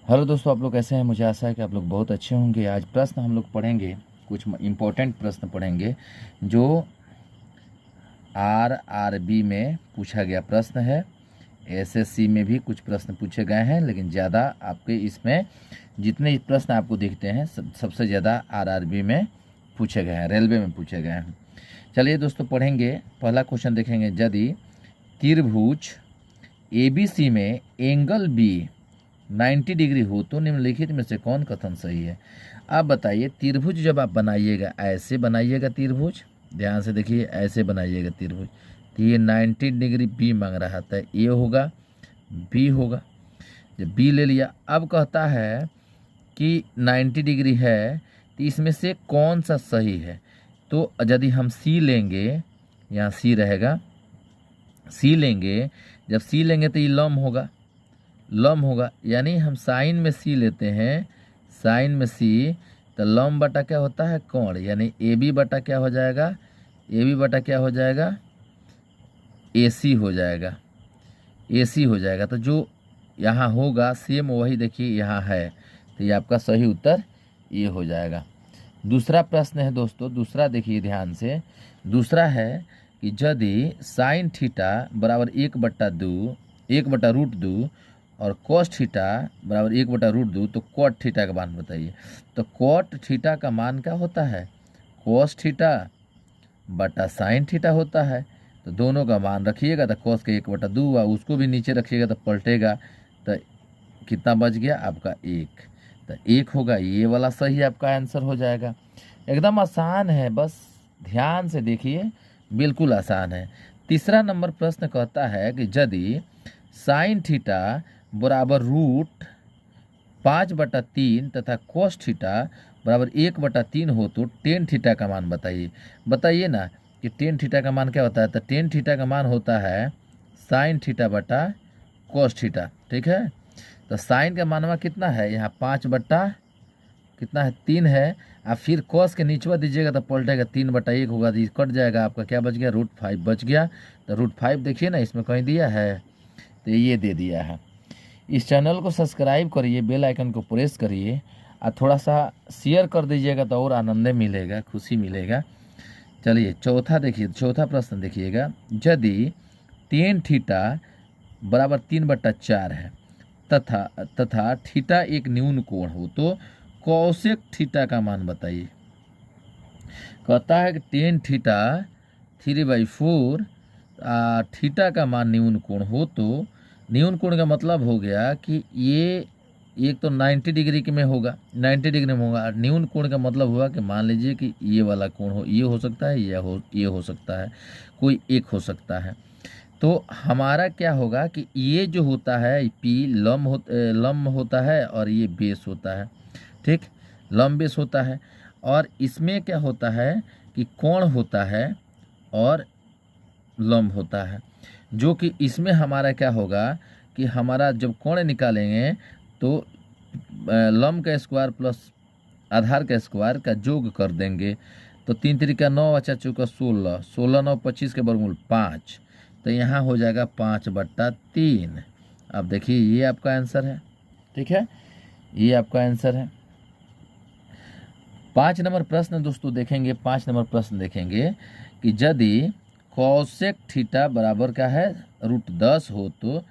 Hello दोस्तों, आप लोग कैसे हैं। मुझे आशा है कि आप लोग बहुत अच्छे होंगे। आज प्रश्न हम लोग पढ़ेंगे, कुछ इम्पोर्टेंट प्रश्न पढ़ेंगे जो आरआरबी में पूछा गया प्रश्न है। एसएससी में भी कुछ प्रश्न पूछे गए हैं, लेकिन ज़्यादा आपके इसमें जितने प्रश्न आपको दिखते हैं सबसे ज़्यादा आरआरबी में पूछे गए हैं, रेलवे में पूछे गए हैं। चलिए दोस्तों पढ़ेंगे। पहला क्वेश्चन देखेंगे, यदि त्रिभुज एबीसी में एंगल बी 90 डिग्री हो तो निम्नलिखित में से कौन कथन सही है। आप बताइए, त्रिभुज जब आप बनाइएगा ऐसे बनाइएगा त्रिभुज, ध्यान से देखिए, ऐसे बनाइएगा त्रिभुज, तो ये 90 डिग्री बी मांग रहा था, ए होगा बी होगा। जब बी ले लिया, अब कहता है कि 90 डिग्री है तो इसमें से कौन सा सही है। तो यदि हम सी लेंगे, यहाँ सी रहेगा, सी लेंगे, जब सी लेंगे तो ये लंब होगा, लंब होगा, यानी हम साइन में सी लेते हैं, साइन में सी, तो लंब बटा क्या होता है, कोण, यानी ए बी बटा क्या हो जाएगा, ए बी बटा क्या हो जाएगा, ए सी हो जाएगा, ए सी हो जाएगा। तो जो यहाँ होगा सेम वही देखिए यहाँ है, तो ये आपका सही उत्तर ये हो जाएगा। दूसरा प्रश्न है दोस्तों, दूसरा देखिए ध्यान से। दूसरा है कि यदि साइन थीटा बराबर 1/2 और कॉस थीटा बराबर 1/√2 तो कॉट थीटा का मान बताइए। तो कॉट थीटा का मान क्या होता है, कॉस थीटा बटा साइन थीटा होता है। तो दोनों का मान रखिएगा, तो कॉस के 1/2 और उसको भी नीचे रखिएगा तो पलटेगा, तो कितना बच गया आपका 1, तो 1 होगा, ये वाला सही आपका आंसर हो जाएगा। एकदम आसान है, बस ध्यान से देखिए, बिल्कुल आसान है। तीसरा नंबर प्रश्न कहता है कि यदि साइन थीटा बराबर √5/3 तथा कोस थीटा बराबर 1/3 हो तो टेन थीटा का मान बताइए। बताइए ना कि टेन थीटा का मान क्या होता है। तो टेन थीटा का मान होता है साइन थीटा बटा कोस थीटा, ठीक है। तो साइन का मानवा कितना है, यहाँ 5 बट्टा कितना है, 3 है। आप फिर कॉस के नीचवा दीजिएगा तो पलटेगा, 3/1 होगा, तो कट जाएगा, आपका क्या बच गया, √5 बच गया। तो √5 देखिए ना, इसमें कहीं दिया है, तो ये दे दिया है। इस चैनल को सब्सक्राइब करिए, बेल आइकन को प्रेस करिए और थोड़ा सा शेयर कर दीजिएगा तो और आनंद मिलेगा, खुशी मिलेगा। चलिए चौथा देखिए, चौथा प्रश्न देखिएगा, यदि टेन थीटा बराबर 3/4 है तथा थीटा एक न्यून कोण हो तो कौसेक थीटा का मान बताइए। कहता है कि टेन थीटा 3/4 थीटा का मान न्यून कोण हो तो न्यून कोण का मतलब हो गया कि ये एक तो 90 डिग्री के में होगा, 90 डिग्री में होगा। न्यून कोण का मतलब हुआ कि मान लीजिए कि ये वाला कोण हो, ये हो सकता है, ये हो सकता है, कोई एक हो सकता है। तो हमारा क्या होगा कि ये जो होता है पी लंब होता है और ये बेस होता है, ठीक, लंब बेस होता है। और इसमें क्या होता है कि कोण होता है और लंब होता है, जो कि इसमें हमारा क्या होगा कि हमारा जब कोण निकालेंगे तो लंब का स्क्वायर प्लस आधार का स्क्वायर का जोग कर देंगे। तो 3 3 9 अच्छा चौका 16, 16 9 25 के वर्गमूल 5, तो यहाँ हो जाएगा 5/3। अब देखिए ये आपका आंसर है, ठीक है, ये आपका आंसर है। 5 नंबर प्रश्न दोस्तों देखेंगे, 5 नंबर प्रश्न देखेंगे कि यदि कौसेक थीटा बराबर क्या है, √10 हो तो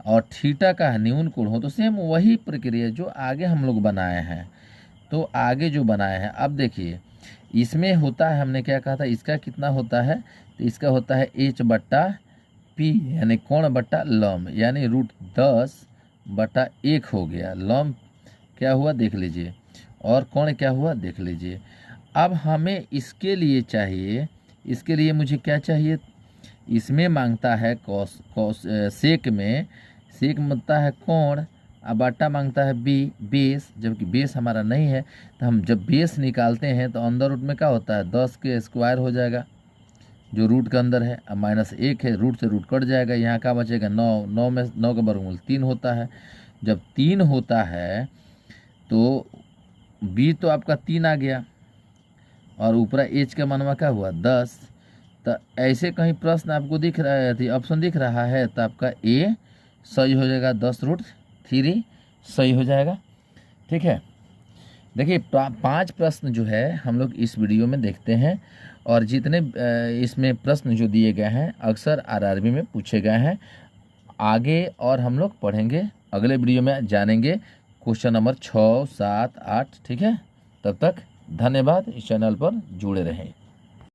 और थीटा का न्यून कोण हो तो सेम वही प्रक्रिया जो आगे हम लोग बनाए हैं। तो आगे जो बनाए हैं, अब देखिए इसमें होता है, हमने क्या कहा था, इसका कितना होता है, तो इसका होता है H/P यानी कोण बटा लंब, यानी √10/1 हो गया। लंब क्या हुआ देख लीजिए, और कोण क्या हुआ देख लीजिए। अब हमें इसके लिए चाहिए, इसके लिए मुझे क्या चाहिए, इसमें मांगता है सेक में, सेक मांगता है कोण, और बाटा मांगता है बेस, जबकि बेस हमारा नहीं है। तो हम जब बेस निकालते हैं तो अंदर रूट में क्या होता है, 10 के स्क्वायर हो जाएगा जो रूट के अंदर है, अब -1 है, रूट से रूट कट जाएगा, यहाँ क्या बचेगा 9, 9 में 9 का वर्गमूल 3 होता है। जब 3 होता है तो बी तो आपका 3 आ गया और ऊपर एच का मानवा क्या हुआ 10। तो ऐसे कहीं प्रश्न आपको दिख रहा है, ऑप्शन दिख रहा है, तो आपका ए सही हो जाएगा 10√3 सही हो जाएगा। ठीक है, देखिए 5 प्रश्न जो है हम लोग इस वीडियो में देखते हैं, और जितने इसमें प्रश्न जो दिए गए हैं अक्सर आरआरबी में पूछे गए हैं। आगे और हम लोग पढ़ेंगे, अगले वीडियो में जानेंगे क्वेश्चन नंबर 6, 7, 8। ठीक है, तब तक धन्यवाद, इस चैनल पर जुड़े रहें।